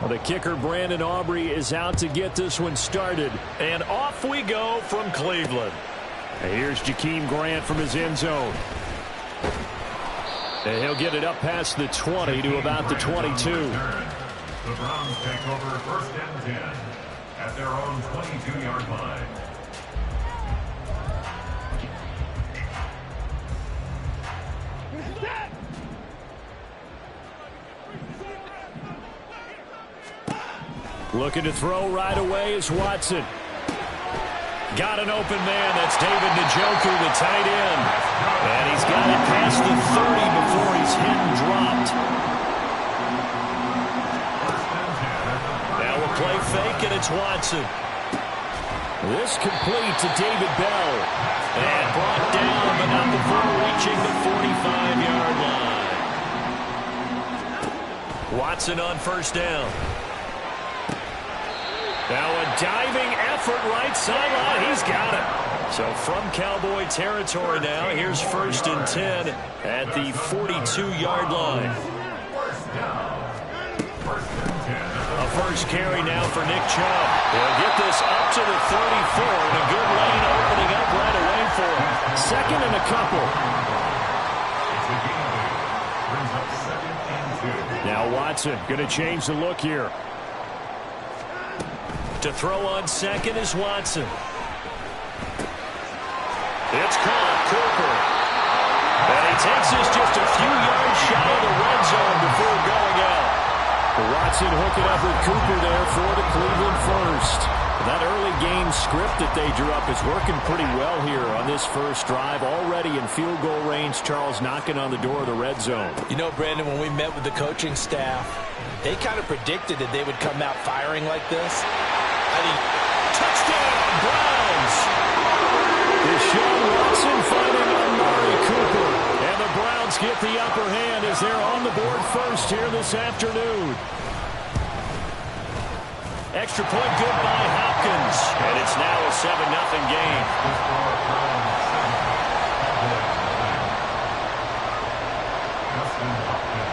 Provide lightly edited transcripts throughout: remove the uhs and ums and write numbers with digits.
Well, the kicker, Brandon Aubrey, is out to get this one started. And off we go from Cleveland. And here's Jakeem Grant from his end zone. And he'll get it up past the 20 to about the 22. The Browns take over 1st and 10 at their own 22-yard line. Looking to throw right away is Watson. Got an open man. That's David Njoku, the tight end. And he's got it past the 30 before he's hit and dropped. Now we'll play fake, and it's Watson. This complete to David Bell. And brought down, but not before reaching the 45-yard line. Watson on 1st down. Now a diving effort right sideline. He's got it. So from Cowboy territory now, here's 1st and 10 at the 42-yard line. A first carry now for Nick Chubb. He'll get this up to the 34, and a good lane opening up right away for him. 2nd and a couple. Now Watson going to change the look here. To throw on 2nd is Watson. It's caught, Cooper. And he takes this just a few yards shy of the red zone before going out. Watson hooking up with Cooper there for the Cleveland first. That early game script that they drew up is working pretty well here on this first drive. Already in field goal range, Charles knocking on the door of the red zone. You know, Brandon, when we met with the coaching staff, they kind of predicted that they would come out firing like this. Touchdown, Browns! Deshaun Watson finding Amari Cooper. And the Browns get the upper hand as they're on the board first here this afternoon. Extra point good by Hopkins. And it's now a 7-0 game.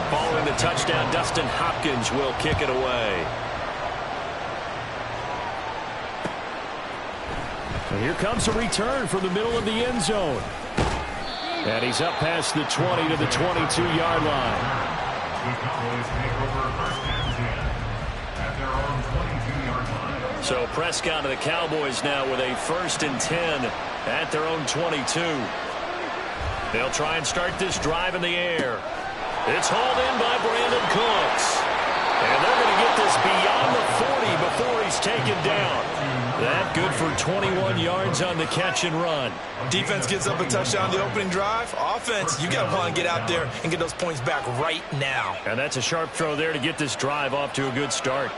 Following the touchdown, Dustin Hopkins will kick it away. And here comes a return from the middle of the end zone. And he's up past the 20 to the 22-yard line. The Cowboys take over 1st and 10 at their own 22-yard line. So Prescott of the Cowboys now with a 1st and 10 at their own 22. They'll try and start this drive in the air. It's hauled in by Brandon Cooks. And they're going to get this beyond the 40 before he's taken down. That good for 21 yards on the catch and run. Defense gives up a touchdown the opening drive. Offense, you got to want to get out there and get those points back right now. And that's a sharp throw there to get this drive off to a good start.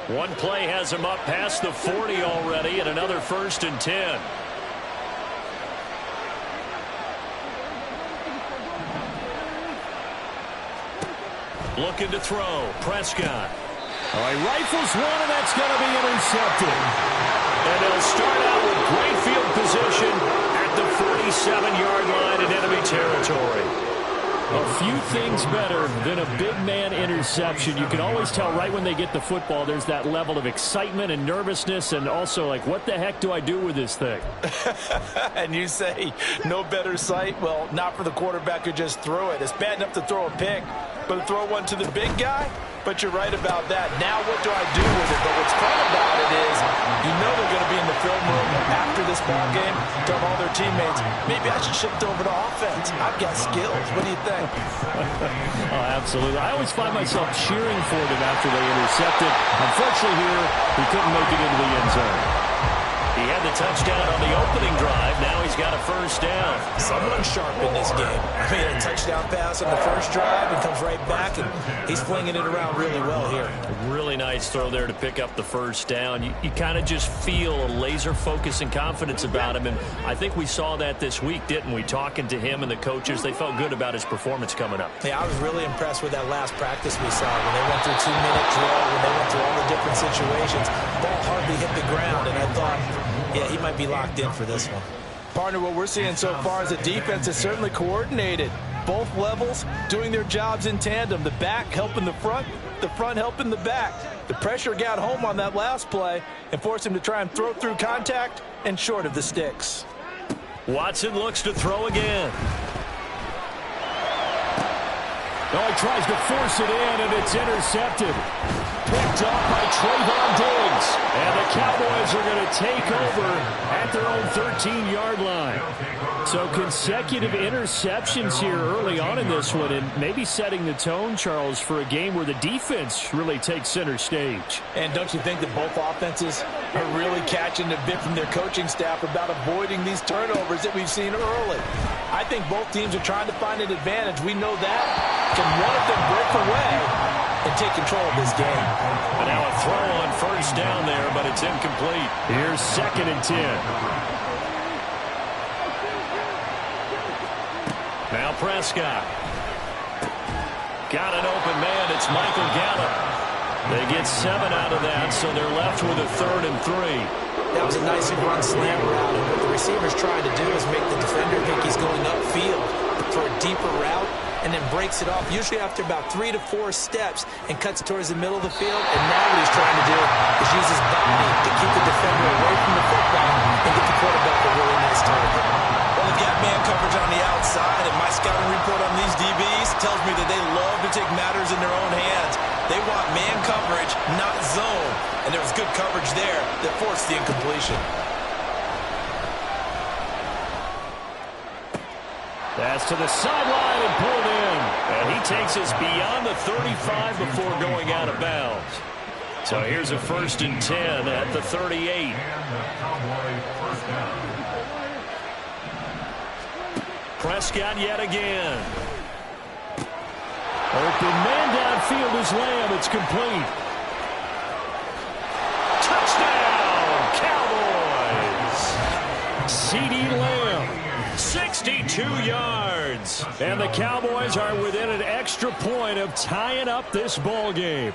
One play has him up past the 40 already, and another 1st and 10. Looking to throw. Prescott. Oh, he rifles one, and that's going to be intercepted. And they'll start out with great field position at the 47-yard line in enemy territory. A few things better than a big man interception. You can always tell right when they get the football, there's that level of excitement and nervousness, and also like, what the heck do I do with this thing? And you say no better sight? Well, not for the quarterback who just threw it. It's bad enough to throw a pick, but to throw one to the big guy? But you're right about that. Now what do I do with it? But what's fun about it is you know they're going to be in the film room after this ball game, tell all their teammates, maybe I should shift over to offense. I've got skills. What do you think? Oh, absolutely. I always find myself cheering for them after they intercepted. Unfortunately here, he couldn't make it into the end zone. He had the touchdown on the opening drive. Now he's got a 1st down. Someone sharp in this game. I mean, a touchdown pass on the first drive and comes right back, and he's flinging it around really well here. Really nice throw there to pick up the 1st down. You kind of just feel a laser focus and confidence about him, and I think we saw that this week, didn't we? Talking to him and the coaches, they felt good about his performance coming up. Yeah, I was really impressed with that last practice we saw when they went through 2-minute drill, when they went through all the different situations. Ball hardly hit the ground, and I thought, yeah, he might be locked in for this one. Partner, what we're seeing so far is the defense is certainly coordinated. both levels doing their jobs in tandem. The back helping the front helping the back. The pressure got home on that last play and forced him to try and throw through contact and short of the sticks. Watson looks to throw again. Oh, he tries to force it in, and it's intercepted. Picked up by Trayvon Diggs. And the Cowboys are going to take over at their own 13-yard line. So consecutive interceptions here early on in this one, and maybe setting the tone, Charles, for a game where the defense really takes center stage. And don't you think that both offenses are really catching a bit from their coaching staff about avoiding these turnovers that we've seen early? I think both teams are trying to find an advantage. We know that. Can one of them break away and take control of this game? And now a throw on first down there, but it's incomplete. Here's 2nd and 10. Now Prescott. Got an open man. It's Michael Gallup. They get 7 out of that, so they're left with a 3rd and 3. That was a nice run slant route. And what the receiver's trying to do is make the defender think he's going upfield for a deeper route, and then breaks it off, usually after about 3 to 4 steps, and cuts towards the middle of the field. And now what he's trying to do is use his body to keep the defender away from the football and get the quarterback a really nice target. Well, they've got man coverage on the outside, and my scouting report on these DBs tells me that they love to take matters in their own hands. They want man coverage, not zone. And there was good coverage there that forced the incompletion. That's to the sideline and pulled in. And he takes us beyond the 35 before going out of bounds. So here's a 1st and 10 at the 38. And the Cowboy first down. Prescott yet again. Open man downfield is Lamb. It's complete. Touchdown, Cowboys. CeeDee Lamb. 62 yards. And the Cowboys are within an extra point of tying up this ball game.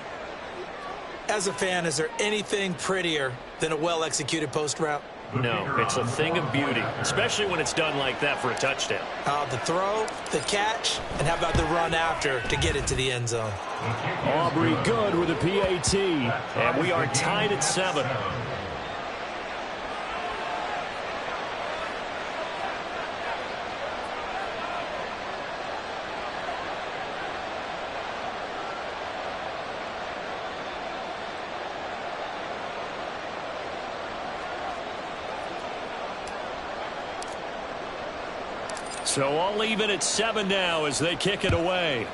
As a fan, is there anything prettier than a well-executed post route? No, it's a thing of beauty, especially when it's done like that for a touchdown. The throw, the catch, and how about the run after to get it to the end zone? Aubrey good with a PAT, and we are tied at 7. So I'll leave it at 7 now as they kick it away.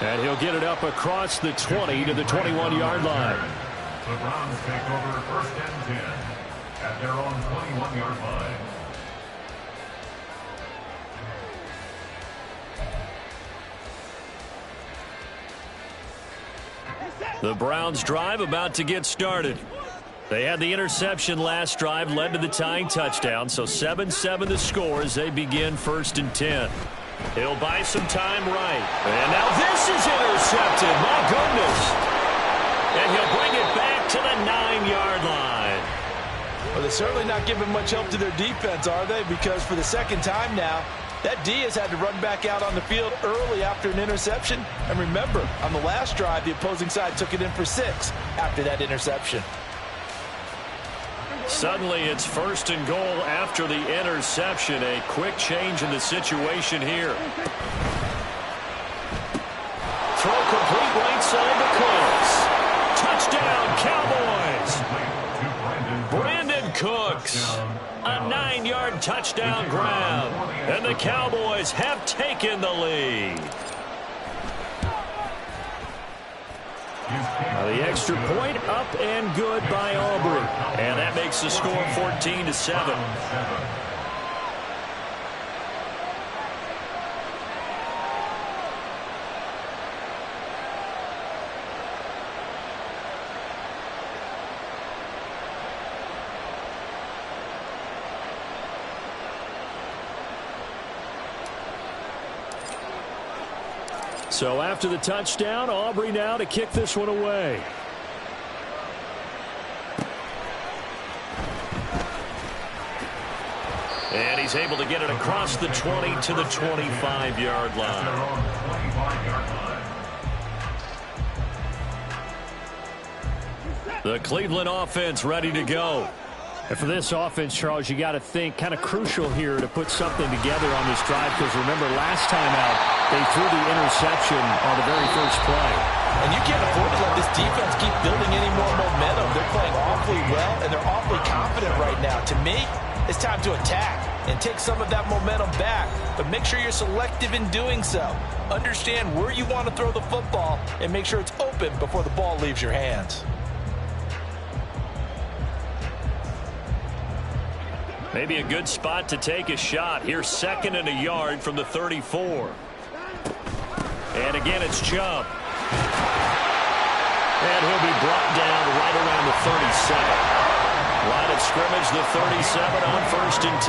And he'll get it up across the 20 to the 21-yard line. The Browns take over 1st and 10 at their own 21-yard line. The Browns drive about to get started. They had the interception last drive, led to the tying touchdown, so 7-7 the score as they begin 1st and 10. He'll buy some time right. And now this is intercepted. My goodness. And he'll bring it back to the 9-yard line. Well, they're certainly not giving much help to their defense, are they? Because for the second time now, that D has had to run back out on the field early after an interception. And remember, on the last drive, the opposing side took it in for 6 after that interception. Suddenly, it's 1st and goal after the interception. A quick change in the situation here. Throw complete right side to Cooks. Touchdown, Cowboys. Brandon Cooks. A 9-yard touchdown grab. And the Cowboys have taken the lead. The extra point up and good by Aubrey. And that makes the score 14-7. So after the touchdown, Aubrey now to kick this one away. And he's able to get it across the 20 to the 25-yard line. The Cleveland offense ready to go. And for this offense, Charles, you got to think kind of crucial here to put something together on this drive, because remember last time out they threw the interception on the very first play. And you can't afford to let this defense keep building any more momentum. They're playing awfully well, and they're awfully confident right now. To me, it's time to attack and take some of that momentum back. But make sure you're selective in doing so. Understand where you want to throw the football and make sure it's open before the ball leaves your hands. Maybe a good spot to take a shot. Here's 2nd and a yard from the 34. And again, it's Chubb. And he'll be brought down right around the 37. Line of scrimmage, the 37 on 1st and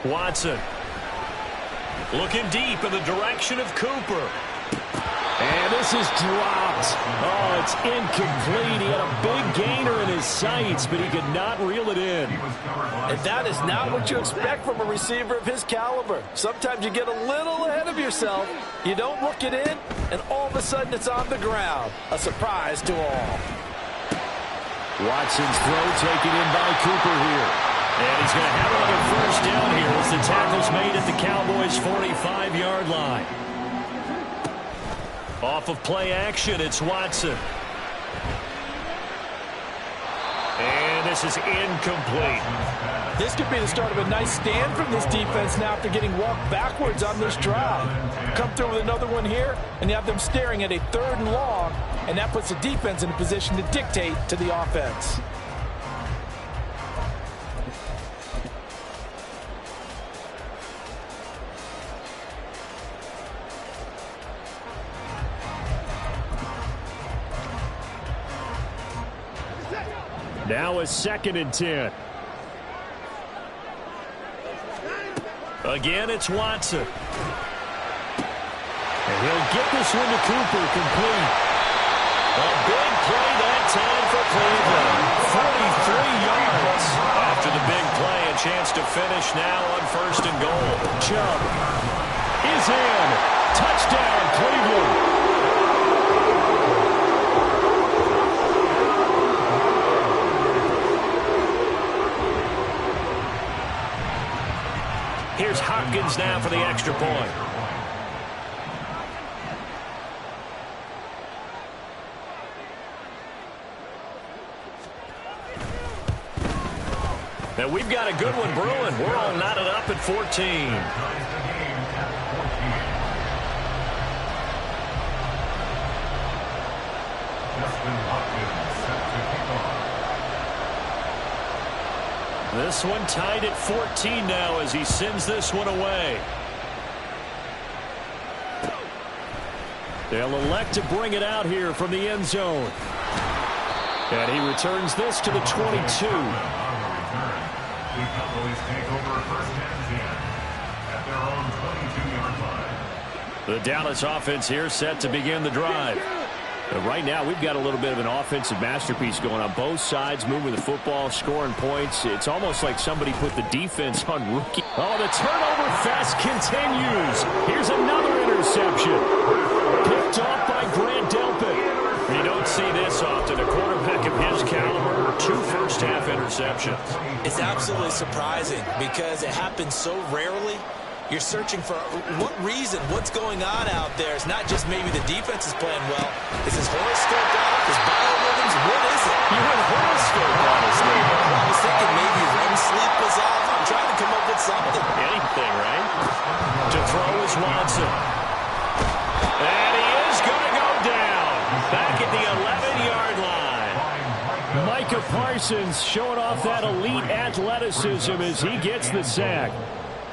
10. Watson. Looking deep in the direction of Cooper. And this is dropped. Oh, it's incomplete. He had a big gainer in his sights, but he could not reel it in. And that is not what you expect from a receiver of his caliber. Sometimes you get a little ahead of yourself. You don't look it in, and all of a sudden it's on the ground. A surprise to all. Watson's throw taken in by Cooper here. And he's going to have another first down here as the tackle's made at the Cowboys' 45-yard line. Off of play action, it's Watson. And this is incomplete. This could be the start of a nice stand from this defense now after getting walked backwards on this drive. Come through with another one here, and you have them staring at a 3rd and long, and that puts the defense in a position to dictate to the offense. Now a 2nd and 10. Again, it's Watson. And he'll get this one to Cooper, complete. A big play that time for Cleveland. 43 yards. After the big play, a chance to finish now on 1st and goal. Chubb is in. Touchdown, Cleveland. Here's Hopkins now for the extra point. Now we've got a good one brewing. We're all knotted up at 14. This one tied at 14 now as he sends this one away. They'll elect to bring it out here from the end zone. And he returns this to the 22. The Dallas offense here set to begin the drive. But right now, we've got a little bit of an offensive masterpiece going on both sides, moving the football, scoring points. It's almost like somebody put the defense on rookie. Oh, the turnover fest continues. Here's another interception. Picked off by Grant Delpit. You don't see this often. A quarterback of his caliber, 2 first-half interceptions. It's absolutely surprising because it happens so rarely. You're searching for what reason, what's going on out there. It's not just maybe the defense is playing well. Is his horoscope off? His biorhythms? What is it? You went horoscope, honestly. I was thinking maybe REM sleep was off. I'm trying to come up with something. Anything, right? To throw is Watson. And he is going to go down. Back at the 11-yard line. Micah Parsons showing off that elite athleticism as he gets the sack.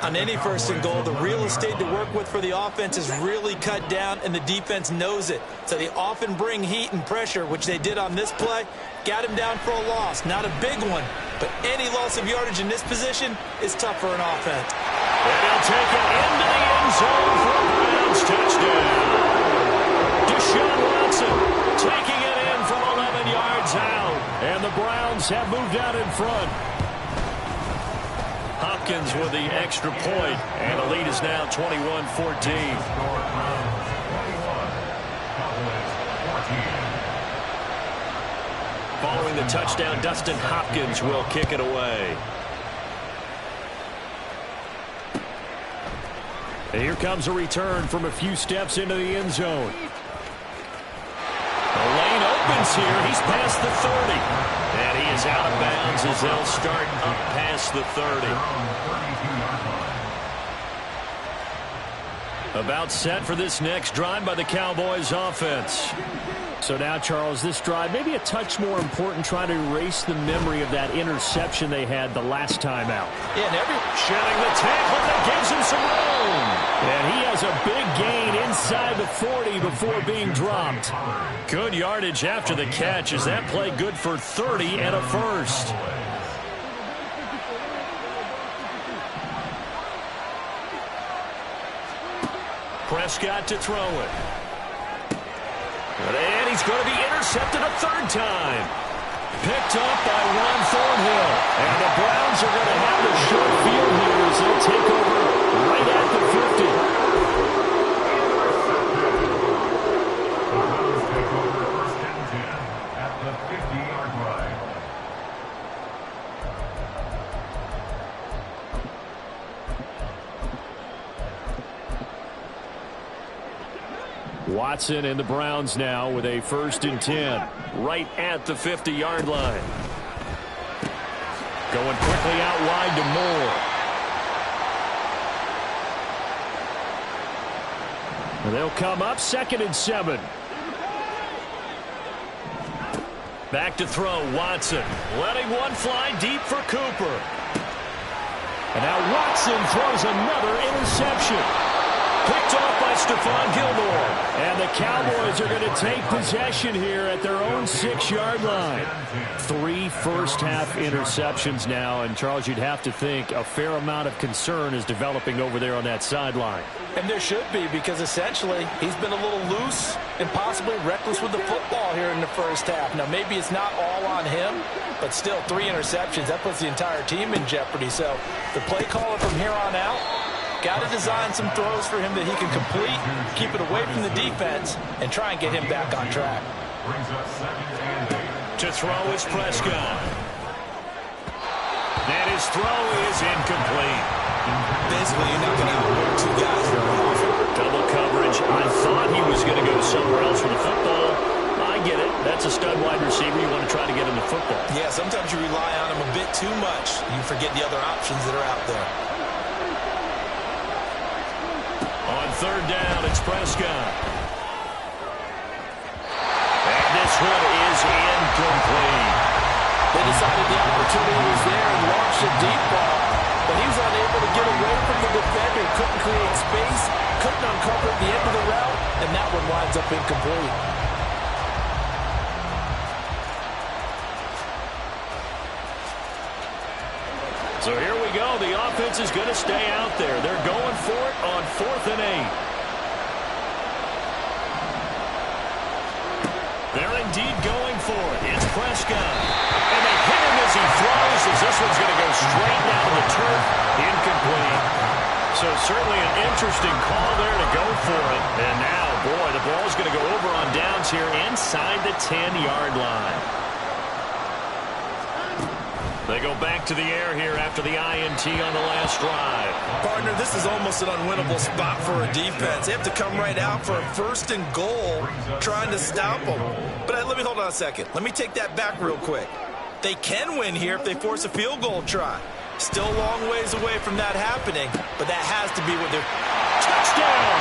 On any 1st and goal, the real estate to work with for the offense is really cut down, and the defense knows it. So they often bring heat and pressure, which they did on this play. Got him down for a loss. Not a big one, but any loss of yardage in this position is tough for an offense. And he'll take it into the end zone for a Browns touchdown. Deshaun Watson taking it in from 11 yards out. And the Browns have moved out in front. Hopkins with the extra point, and the lead is now 21-14. Following the touchdown, Dustin Hopkins will kick it away. And here comes a return from a few steps into the end zone. The lane opens here. He's past the 30. And he is out of bounds as they'll start up past the 30. About set for this next drive by the Cowboys offense. So now, Charles, this drive maybe a touch more important, trying to erase the memory of that interception they had the last time out. Yeah, and shedding the tackle that gives him some room. And he has a big gain inside the 40 before being dropped. Good yardage after the catch. Is that play good for 30 and a first? Prescott to throw it. And he's going to be intercepted a third time. Picked up by Ron Thornhill. And the Browns are going to have a short field here as they'll take over right at the 50. The Browns take over first and 10 at the 50-yard line. Watson and the Browns now with a 1st and 10. Right at the 50-yard line. Going quickly out wide to Moore. And they'll come up 2nd and 7. Back to throw, Watson. Letting one fly deep for Cooper. And now Watson throws another interception. Picked off by Stephon Gilmore. And the Cowboys are going to take possession here at their own 6-yard line. 3 first-half interceptions now. And, Charles, you'd have to think a fair amount of concern is developing over there on that sideline. And there should be, because essentially he's been a little loose and possibly reckless with the football here in the first half. Now, maybe it's not all on him, but still 3 interceptions. That puts the entire team in jeopardy. So the play caller from here on out, got to design some throws for him that he can complete, keep it away from the defense, and try and get him back on track. To throw is Prescott. And his throw is incomplete. Basically, you're not going to outwork 2 guys very often. Double coverage. I thought he was going to go somewhere else for the football. I get it. That's a stud wide receiver. You want to try to get him the football. Yeah, sometimes you rely on him a bit too much. You forget the other options that are out there. On 3rd down, it's Prescott. And this one is incomplete. They decided the opportunity was there and launched a deep ball, but he was unable to get away from the defender, couldn't create space, couldn't uncover at the end of the route, and that one winds up incomplete. So here we go. The offense is going to stay out there. They're going for it on 4th and 8. They're indeed going for it. It's Prescott. And they hit him as he throws, as this one's going to go straight down the turf. Incomplete. So certainly an interesting call there to go for it. And now, boy, the ball's going to go over on downs here inside the 10-yard line. They go back to the air here after the INT on the last drive. Partner, this is almost an unwinnable spot for a defense. They have to come right out for a 1st and goal, trying to stop them. But let me hold on a second. Let me take that back real quick. They can win here if they force a field goal try. Still a long ways away from that happening, but that has to be what they're... Touchdown!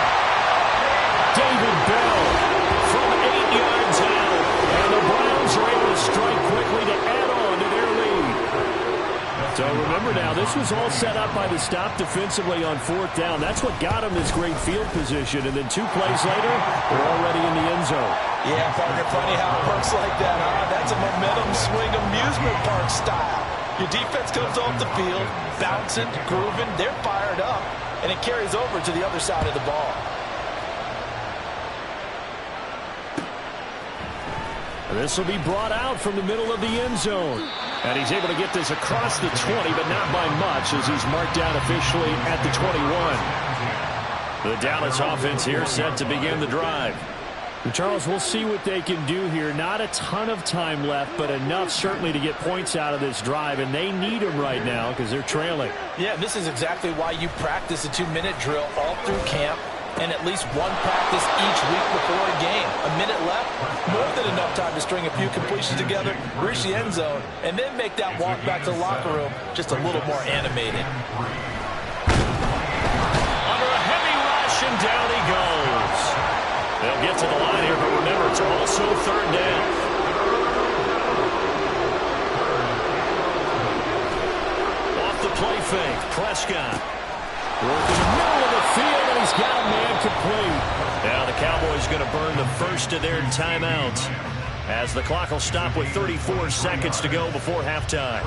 David Bell from 8 yards out. And the Browns are able to strike quickly to add on to their lead. So remember now, this was all set up by the stop defensively on 4th down. That's what got them this great field position. And then 2 plays later, they're already in the end zone. Yeah, partner, funny how it works like that, huh? That's a momentum swing amusement park style. Your defense comes off the field, bouncing, grooving, they're fired up, and it carries over to the other side of the ball. This will be brought out from the middle of the end zone. And he's able to get this across the 20, but not by much, as he's marked down officially at the 21. The Dallas offense here set to begin the drive. Charles, we'll see what they can do here. Not a ton of time left, but enough certainly to get points out of this drive, and they need them right now because they're trailing. Yeah, this is exactly why you practice a 2-minute drill all through camp and at least one practice each week before a game. A minute left, more than enough time to string a few completions together, reach the end zone, and then make that walk back to the locker room just a little more animated. Under a heavy rush, and down he goes. They'll get to the line here, but remember, it's also third down. Off the play fake, Prescott. Working the middle of the field, and he's got a man complete. Now the Cowboys going to burn the first of their timeouts, as the clock will stop with 34 seconds to go before halftime.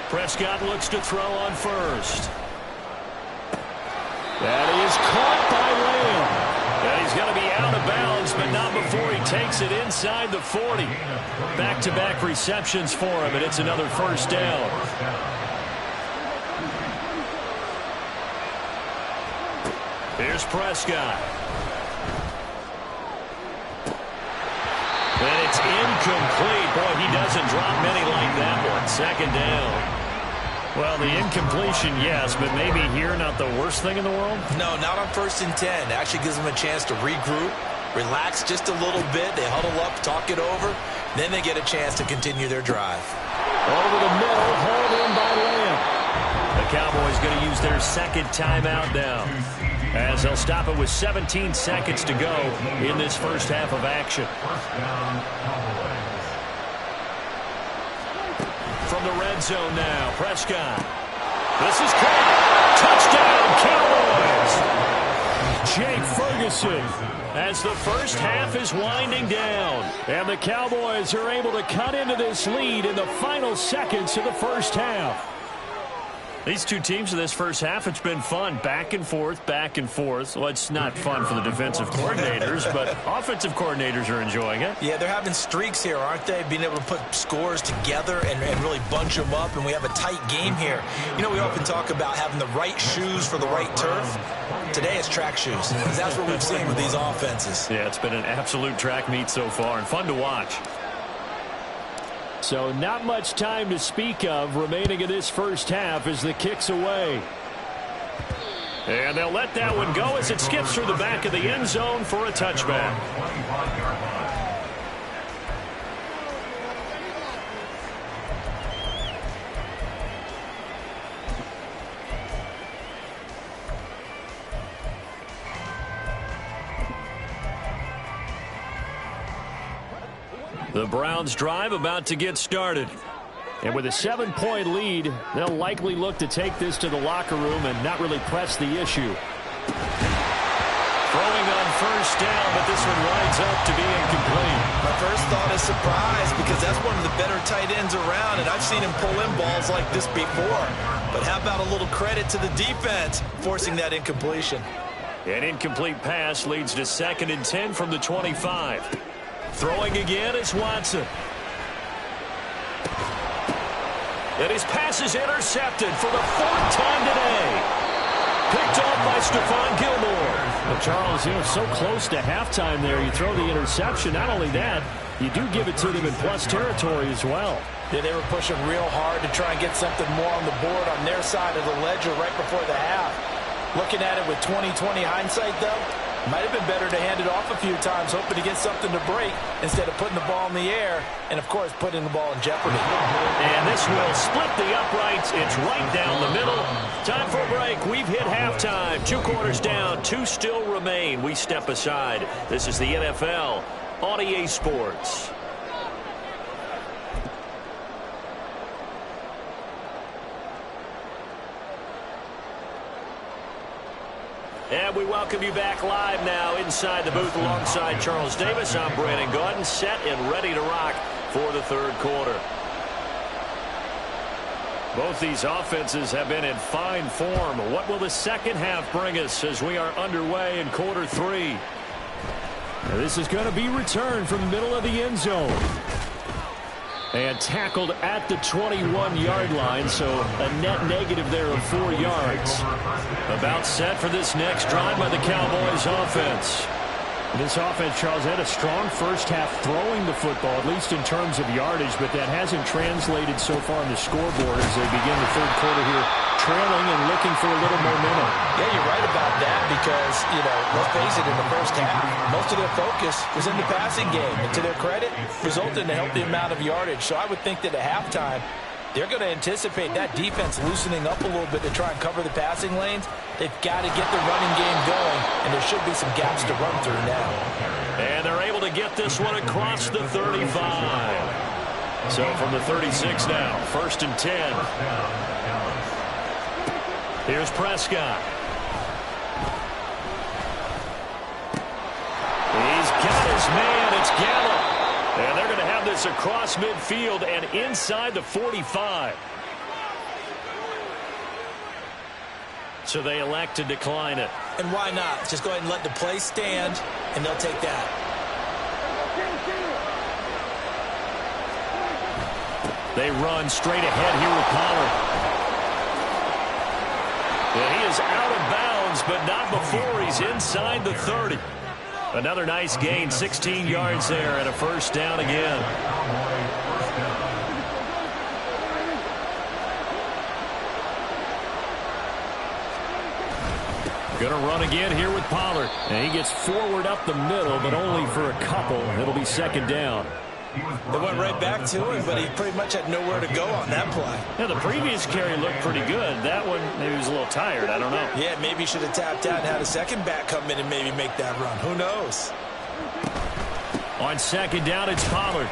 Prescott looks to throw on first. That is caught by Lamb. And he's going to be out of bounds, but not before he takes it inside the 40. Back-to-back receptions for him, and it's another first down. Here's Prescott. And it's incomplete. Boy, he doesn't drop many like that one. Second down. Well, the incompletion, yes, but maybe here not the worst thing in the world? No, not on 1st and 10. Actually gives them a chance to regroup, relax just a little bit. They huddle up, talk it over. Then they get a chance to continue their drive. Over the middle, hauled in by Lamb. The Cowboys going to use their second timeout now, as they'll stop it with 17 seconds to go in this first half of action. From the red zone now, Prescott. This is caught. Touchdown, Cowboys! Jake Ferguson, as the first half is winding down. And the Cowboys are able to cut into this lead in the final seconds of the first half. These two teams in this first half, it's been fun. Back and forth, back and forth. Well, it's not fun for the defensive coordinators, but offensive coordinators are enjoying it. Yeah, they're having streaks here, aren't they? Being able to put scores together and really bunch them up, and we have a tight game here. You know, we often talk about having the right shoes for the right turf. Today it's track shoes. That's what we've seen with these offenses. Yeah, it's been an absolute track meet so far, and fun to watch. So not much time to speak of remaining in this first half as the kick's away. And they'll let that one go as it skips through the back of the end zone for a touchback. The Browns drive about to get started. And with a 7-point lead, they'll likely look to take this to the locker room and not really press the issue. Throwing on first down, but this one winds up to be incomplete. My first thought is surprise, because that's one of the better tight ends around, and I've seen him pull in balls like this before. But how about a little credit to the defense forcing that incompletion? An incomplete pass leads to 2nd and 10 from the 25. Throwing again is Watson. And his pass is intercepted for the 4th time today. Picked off by Stephon Gilmore. Well, Charles, you know, so close to halftime there. You throw the interception. Not only that, you do give it to them in plus territory as well. Yeah, they were pushing real hard to try and get something more on the board on their side of the ledger right before the half. Looking at it with 20/20 hindsight, though, might have been better to hand it off a few times, hoping to get something to break instead of putting the ball in the air and, of course, putting the ball in jeopardy. And this will split the uprights. It's right down the middle. Time for a break. We've hit halftime. 2 quarters down. 2 still remain. We step aside. This is the NFL on EA Sports. And we welcome you back live now inside the booth alongside Charles Davis. I'm Brandon Gaudin, set and ready to rock for the third quarter. Both these offenses have been in fine form. What will the second half bring us as we are underway in quarter three? Now this is going to be returned from the middle of the end zone. And tackled at the 21-yard line, so a net negative there of 4 yards. About set for this next drive by the Cowboys offense. This offense, Charles, had a strong first half throwing the football, at least in terms of yardage, but that hasn't translated so far on the scoreboard as they begin the third quarter here, trailing and looking for a little momentum. Yeah, you're right about that because, let's face it, in the first half, most of their focus was in the passing game. And to their credit, resulted in a healthy amount of yardage. So I would think that at halftime, they're going to anticipate that defense loosening up a little bit to try and cover the passing lanes. They've got to get the running game going, and there should be some gaps to run through now. And they're able to get this one across the 35. So from the 36 now, 1st and 10. Here's Prescott. He's got his man. It's Gallup. And they're going to have this across midfield and inside the 45. So they elect to decline it. And why not? Just go ahead and let the play stand, and they'll take that. They run straight ahead here with Pollard. And he is out of bounds, but not before he's inside the 30. Another nice gain, 16 yards there, and a first down again. Going to run again here with Pollard. And he gets forward up the middle, but only for a couple. It'll be second down. They went right back to him, but he pretty much had nowhere to go on that play. Yeah, the previous carry looked pretty good. That one, maybe he was a little tired. I don't know. Yeah, maybe he should have tapped out and had a second back come in and maybe make that run. Who knows? On second down, it's Pollard.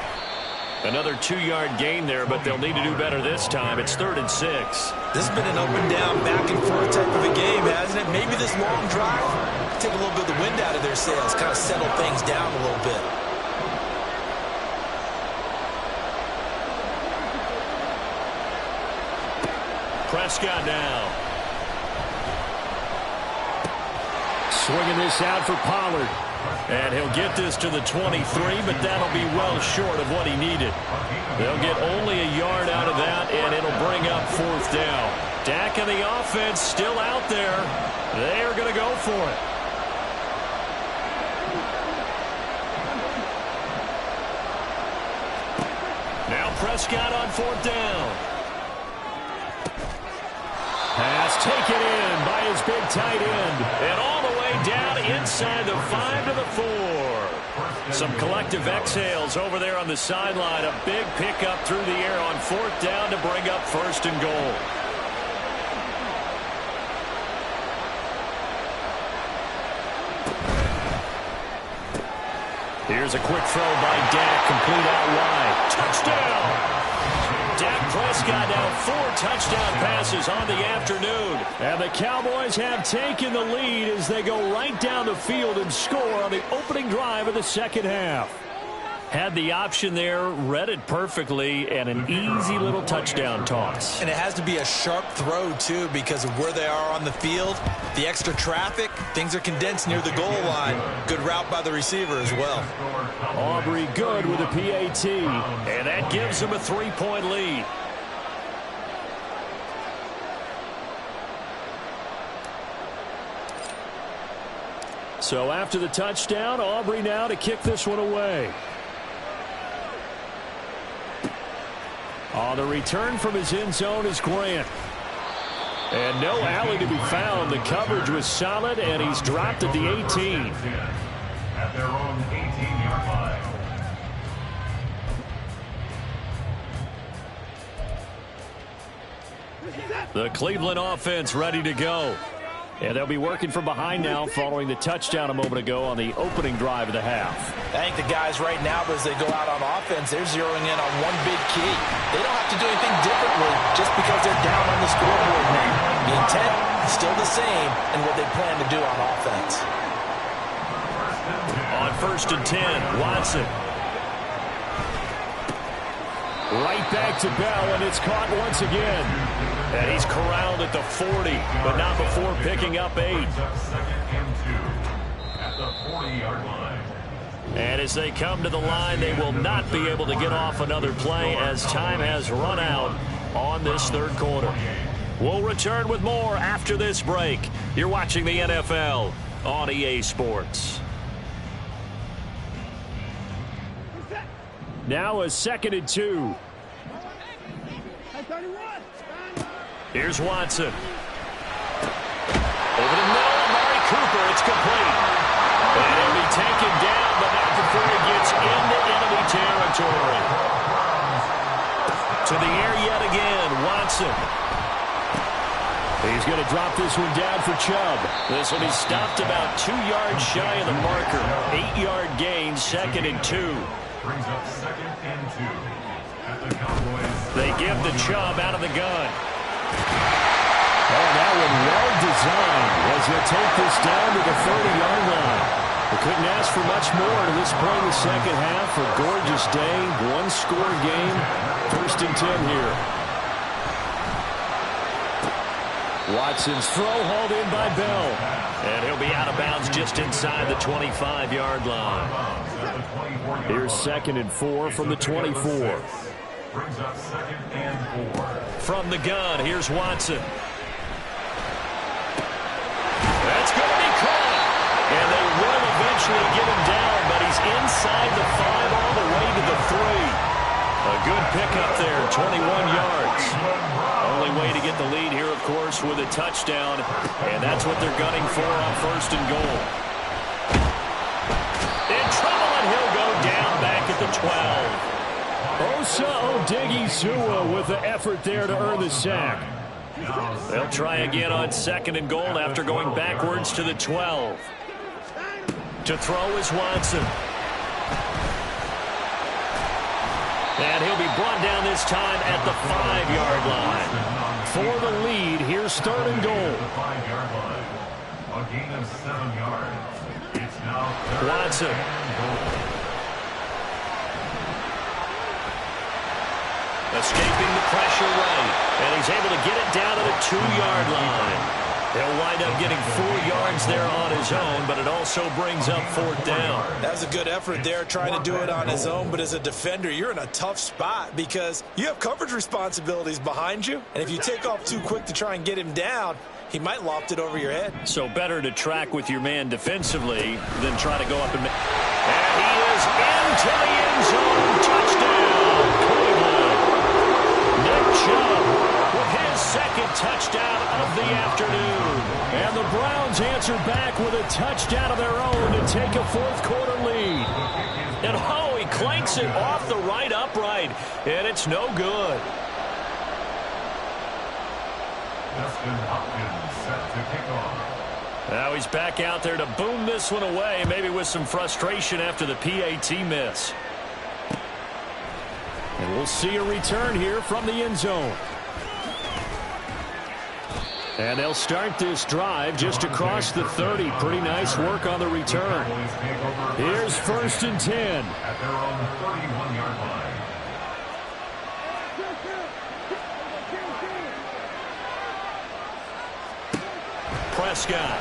Another 2-yard gain there, but they'll need to do better this time. It's 3rd and 6. This has been an up and down, back and forth type of a game, hasn't it? Maybe this long drive take a little bit of the wind out of their sails, kind of settle things down a little bit. Prescott now. Swinging this out for Pollard. And he'll get this to the 23, but that'll be well short of what he needed. They'll get only a yard out of that, and it'll bring up 4th down. Dak and the offense still out there. They're going to go for it. Now Prescott on 4th down. Pass taken in by his big tight end. And all the way down inside the 5 to the 4. Some collective exhales over there on the sideline. A big pickup through the air on 4th down to bring up 1st and goal. Here's a quick throw by Dak, complete out wide. Touchdown! Dak Prescott now 4 touchdown passes on the afternoon. And the Cowboys have taken the lead as they go right down the field and score on the opening drive of the second half. Had the option there, read it perfectly, and an easy little touchdown toss. And it has to be a sharp throw, too, because of where they are on the field. The extra traffic, things are condensed near the goal line. Good route by the receiver as well. Aubrey good with a PAT, and that gives them a 3-point lead. So after the touchdown, Aubrey now to kick this one away. On the return from his end zone is Grant. And no alley to be found. The coverage was solid, and he's dropped at the 18. At their own 18-yard line. The Cleveland offense ready to go. And they'll be working from behind now following the touchdown a moment ago on the opening drive of the half. I think the guys right now, as they go out on offense, they're zeroing in on one big key. They don't have to do anything differently just because they're down on the scoreboard now. The intent is still the same in what they plan to do on offense. On 1st and 10, Watson. Right back to Bell, and it's caught once again. And he's corralled at the 40, but not before picking up 8. Second and 2 at the 40-yard line. And as they come to the line, they will not be able to get off another play as time has run out on this third quarter. We'll return with more after this break. You're watching the NFL on EA Sports. Now a 2nd and 2. Here's Watson. Over the middle, Amari Cooper. It's complete. And he'll be taken down, but not before he gets into enemy territory. To the air yet again, Watson. He's going to drop this one down for Chubb. This will be stopped about 2 yards shy of the marker. 8-yard gain, 2nd and 2. Brings up 2nd and 2 at the Cowboys. They give the Chubb out of the gun. Oh, that one well designed as he'll take this down to the 30-yard line. They couldn't ask for much more to this point in the second half. A gorgeous day, one-score game. 1st and 10 here. Watson's throw hauled in by Bell. And he'll be out of bounds just inside the 25-yard line. Here's 2nd and 4 from the 24. Brings up 2nd and 4. From the gun, here's Watson. That's going to be caught. And they will eventually get him down, but he's inside the 5 all the way to the 3. A good pickup there, 21 yards. Only way to get the lead here, of course, with a touchdown. And that's what they're gunning for on 1st and goal. In trouble, and he'll go down back at the 12. Osa Odighizuwa with the effort there to earn the sack. They'll try again on 2nd and goal after going backwards to the 12. To throw is Watson. And he'll be brought down this time at the 5-yard line. For the lead, here's 3rd and goal. The 5-yard line. A gain of 7 yards. It's now 3rd Watson. and goal. Escaping the pressure right. And he's able to get it down to the 2-yard line. He'll wind up getting 4 yards there on his own, but it also brings up 4th down. That was a good effort there, trying to do it on his own. But as a defender, you're in a tough spot because you have coverage responsibilities behind you. And if you take off too quick to try and get him down, he might loft it over your head. So better to track with your man defensively than try to go up and... And he is into the end zone. Touchdown, Cleveland. Nick Chubb with his 2nd touchdown of the afternoon. And the Browns answer back with a touchdown of their own to take a 4th quarter lead. And oh, he clanks it off the right upright. And it's no good. Dustin Hopkins set to kick off. Now he's back out there to boom this one away, maybe with some frustration after the PAT miss. And we'll see a return here from the end zone. And they'll start this drive just across the 30. Pretty nice work on the return. Here's 1st and 10. At their own 31-yard line. Prescott.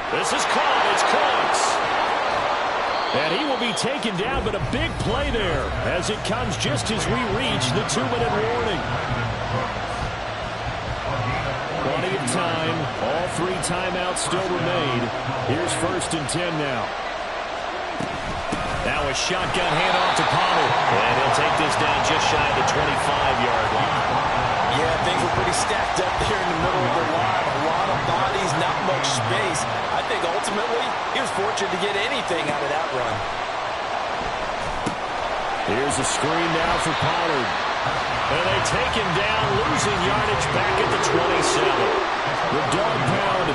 This is caught. It's close. And he will be taken down, but a big play there as it comes just as we reach the 2-minute warning. Plenty of time. All 3 timeouts still remain. Here's 1st and 10 now. Now a shotgun handoff to Pollard. And he'll take this down just shy of the 25-yard line. Yeah, things were pretty stacked up there in the middle of the line. A lot of bodies, not much space. I think ultimately he was fortunate to get anything out of that run. Here's a screen now for Pollard. And they take him down, losing yardage back at the 27. The dog pound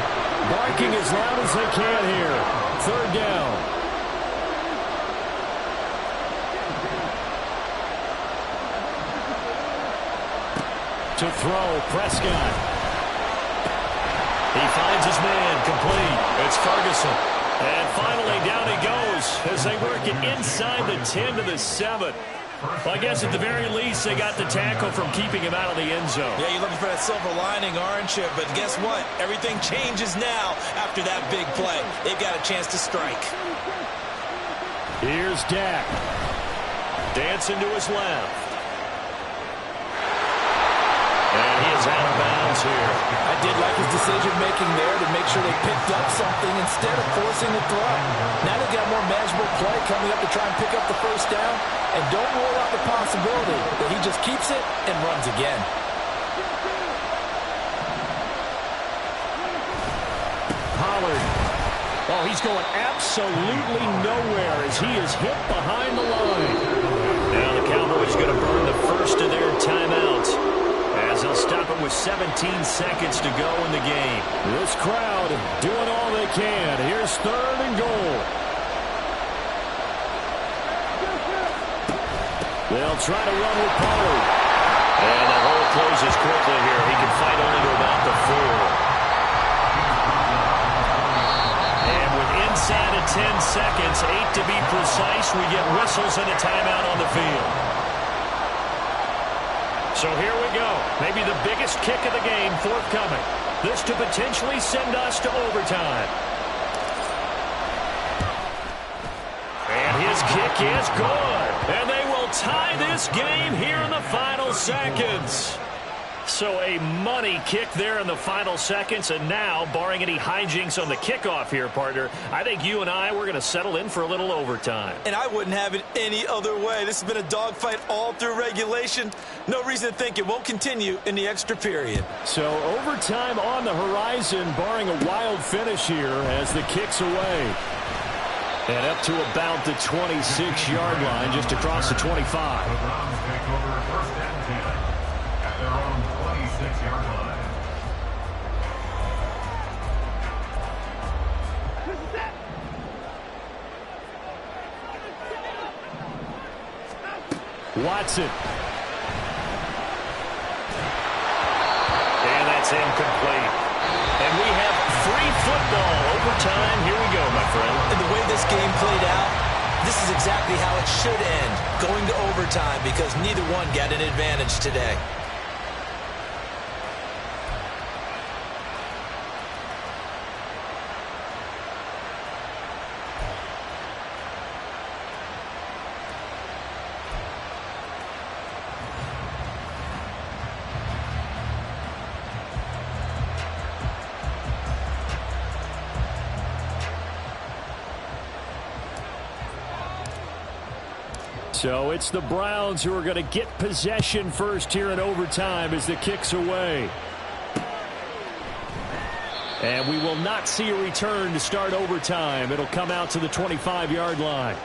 barking as loud as they can here. 3rd down. To throw, Prescott. He finds his man, complete. It's Ferguson. And finally, down he goes as they work it inside the 10 to the 7. Well, I guess at the very least, they got the tackle from keeping him out of the end zone. Yeah, you're looking for that silver lining, aren't you? But guess what? Everything changes now after that big play. They've got a chance to strike. Here's Dak. Dancing to his left. And he is out of bounds here. I did like his decision-making there to make sure they picked up something instead of forcing the throw. Now they've got more manageable play coming up to try and pick up the first down. And don't rule out the possibility that he just keeps it and runs again. Pollard. Oh, he's going absolutely nowhere as he is hit behind the line. Now the Cowboys going to burn the first of their timeouts as they'll stop it with 17 seconds to go in the game. This crowd doing all they can. Here's 3rd and goal. They'll try to run with Pollard. And the hole closes quickly here. He can fight only to about the 4. And with inside of 10 seconds, 8 to be precise, we get whistles and a timeout on the field. So here we go. Maybe the biggest kick of the game forthcoming. This to potentially send us to overtime. And his kick is good. And they will tie this game here in the final seconds. So a money kick there in the final seconds. And now, barring any hijinks on the kickoff here, partner, I think you and I, we're going to settle in for a little overtime. And I wouldn't have it any other way. This has been a dogfight all through regulation. No reason to think it won't continue in the extra period. So overtime on the horizon, barring a wild finish here as the kick's away. And up to about the 26-yard line, just across the 25. The Browns take over 1st and 10 at their own 26-yard line. Watson. And that's incomplete. And we have free football overtime. Here we go, my friend. And the way this game played out, this is exactly how it should end, going to overtime, because neither one got an advantage today. So it's the Browns who are going to get possession first here in overtime as the kick's away. And we will not see a return to start overtime. It'll come out to the 25-yard line.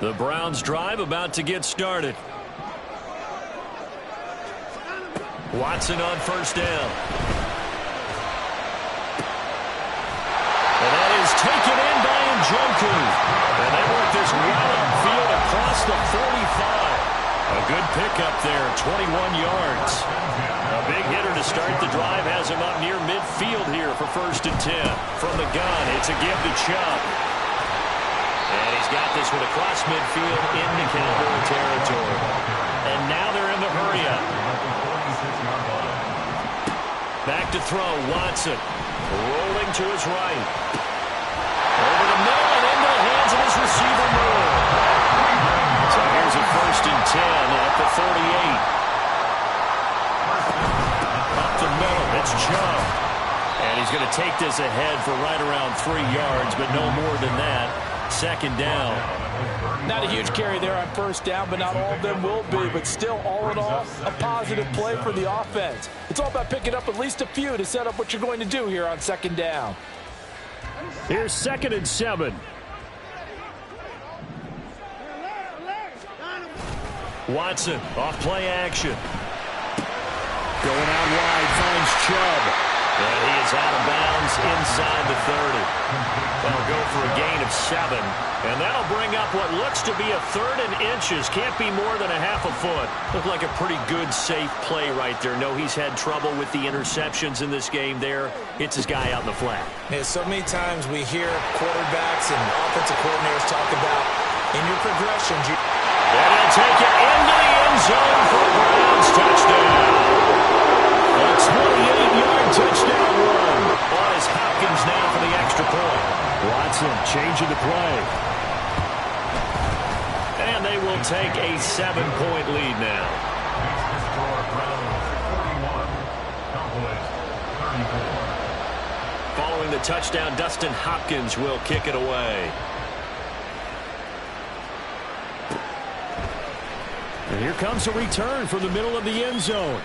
The Browns drive about to get started. Watson on first down. And that is taken in by Njoku. And they work this right upfield across the 45. A good pickup there, 21 yards. A big hitter to start the drive has him up near midfield here for 1st and 10. From the gun, it's a give to Chubb. And he's got this one across midfield into Cowboy territory. And now they're in the hurry-up. Back to throw, Watson. Rolling to his right. Over the middle and into the hands of his receiver, Moore. So here's a 1st and 10 at the 48. Up the middle, it's Chubb. And he's going to take this ahead for right around 3 yards, but no more than that. 2nd down. Not a huge carry there on 1st down, but not all of them will be. But still, all in all, a positive play for the offense. It's all about picking up at least a few to set up what you're going to do here on 2nd down. Here's 2nd and 7. Watson off play action. Going out wide, finds Chubb. And he is out of bounds inside the 30. They'll go for a gain of 7. And that'll bring up what looks to be a 3rd and inches. Can't be more than a half a foot. Looked like a pretty good, safe play right there. No, he's had trouble with the interceptions in this game there. Hits his guy out in the flat. Yeah, so many times we hear quarterbacks and offensive coordinators talk about in your progressions. And he'll take it into the end zone for a Browns touchdown. A 28-yard touchdown run. On is Hopkins now for the extra point. Watson changing the play. And they will take a 7-point lead now. Following the touchdown, Dustin Hopkins will kick it away. And here comes a return from the middle of the end zone.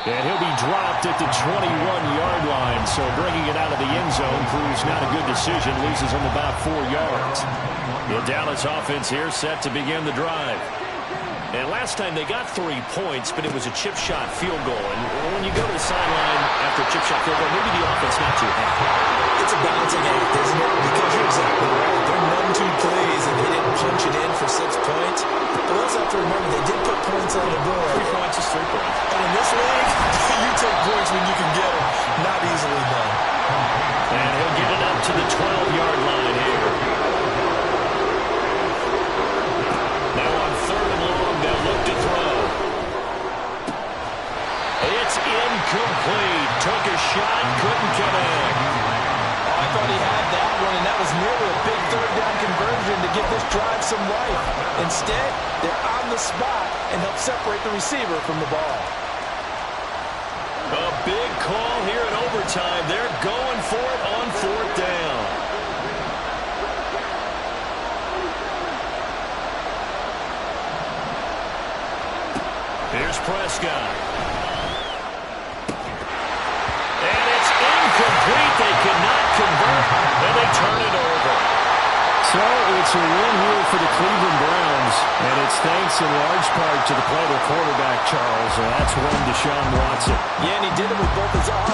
And he'll be dropped at the 21-yard line. So bringing it out of the end zone proves not a good decision. Loses him about 4 yards. The Dallas offense here set to begin the drive. And last time they got 3 points, but it was a chip shot field goal. And when you go to the sideline after a chip shot field goal, maybe the offense not too happy. It's a balancing act, isn't it? Because you're exactly right. They're none too pleased and they didn't punch it in for 6 points. But we also have to remember they did put points on the board. 3 points is 3 points. And in this league, you take points when you can get them. Not easily done. And he'll get it up to the 12-yard line here. Now on 3rd and long, they'll look to throw. It's incomplete. Took a shot, couldn't connect. I thought he had that one, and that was nearly a big 3rd down conversion to give this drive some life. Instead, they're on the spot and help separate the receiver from the ball. A big call here in overtime. They're going for it on 4th down. Here's Prescott. And it's incomplete. They cannot convert, and they turn it over. So it's a win here for the Cleveland Browns, and it's thanks in large part to the play of their quarterback, Charles, and that's one Deshaun Watson. Yeah, and he did it with both his arms.